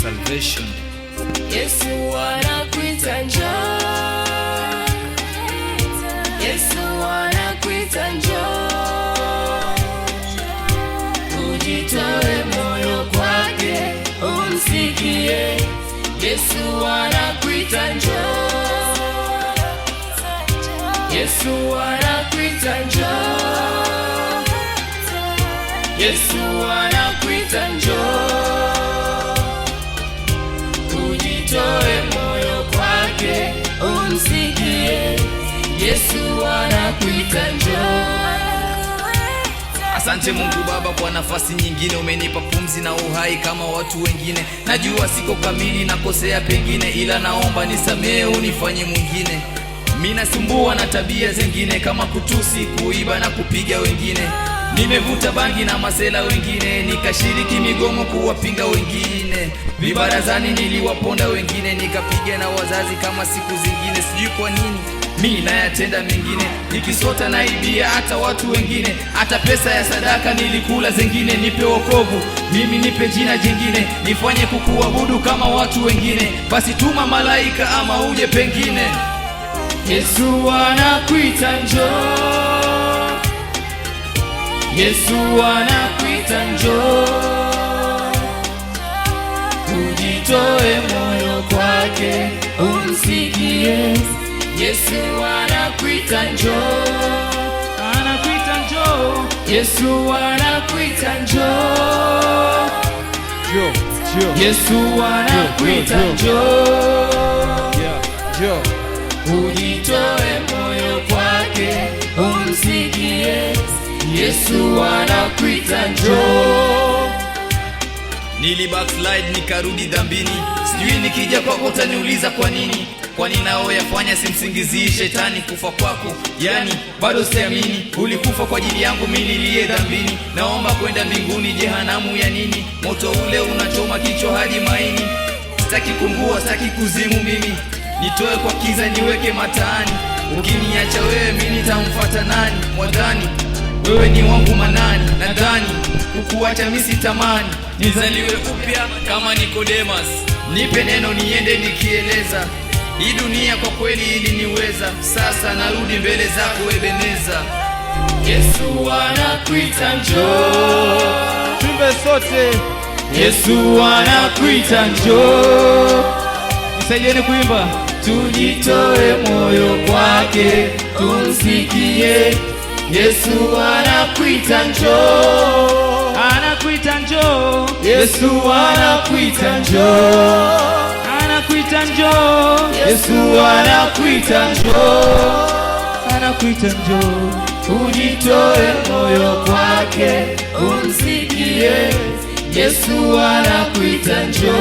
salvation. Yesu anakuita njoo, Yesu anakuita njoo, ujitoe moyo kwake umsikie. Yesu anakuita njoo, Yesu anakuita njoo, Yesu anakuita njoo, ujitoe moyo kwake umsikie. Yesu anakuita njoo. Asante Mungu Baba kwa nafasi nyingine, umenipa pumzi na uhai kama watu wengine. Najua siko kamili, nakosea pengine, ila naomba nisamehe, unifanye mwingine. Mimi nasumbua na tabia zingine kama kutusi, kuiba na kupiga wengine. Nimevuta bangi na masela wengine, nikashiriki migomo kuwapinga wengine. Vibarazani niliwaponda wengine, nikapiga na wazazi kama siku zingine. Sijui kwa nini mimi nayatenda mengine, nikisota na ibia hata watu wengine. Hata pesa ya sadaka nilikula zingine. Nipe wokovu mimi, nipe jina jingine, nifanye kukuabudu kama watu wengine. Basi tuma malaika ama uje pengine. Yesu anakuita njoo, Yesu anakuita njoo, ujitoe moyo kwake umsikie. Yesu anakuita njoo, anakuita njoo, Yesu anakuita njoo, Yesu anakuita njoo, ujitoe moyo kwake umsikie. Yesu anakuita njoo. Nili backslide nikarudi dhambini, sijui nikija kwako utaniuliza kwa nini. Kwani nao yafanya simsingizii shetani kufa kwako, yani bado siamini. Ulikufa kwa ajili yangu mimi niliye dhambini, naomba kwenda mbinguni, jehanamu ya nini? Moto ule unachoma kichwa hadi maini. Sitaki kuungua, sitaki kuzimu mimi, nitoe kwa kiza niweke mataani. Ukiniacha wewe mimi nitamfuata nani? Mwadhani wewe ni wangu manani, nadhani kukuacha mimi sitamani. Nizaliwe upya kama Nikodemus, nipe neno niende nikieleza. Hii dunia kwa kweli iliniweza, sasa narudi mbele zako Ebeneza. Yesu anakuita njoo, Tumbe sote. Yesu anakuita njoo, Nisaidieni kuimba. tujitoe moyo kwake tumsikie. Yesu anakuita njoo, Anakuita njoo, Yesu anakuita njoo, anakuita njoo, Yesu anakuita njoo, anakuita njoo, ujitoe moyo kwake umsikie. Yesu anakuita njoo.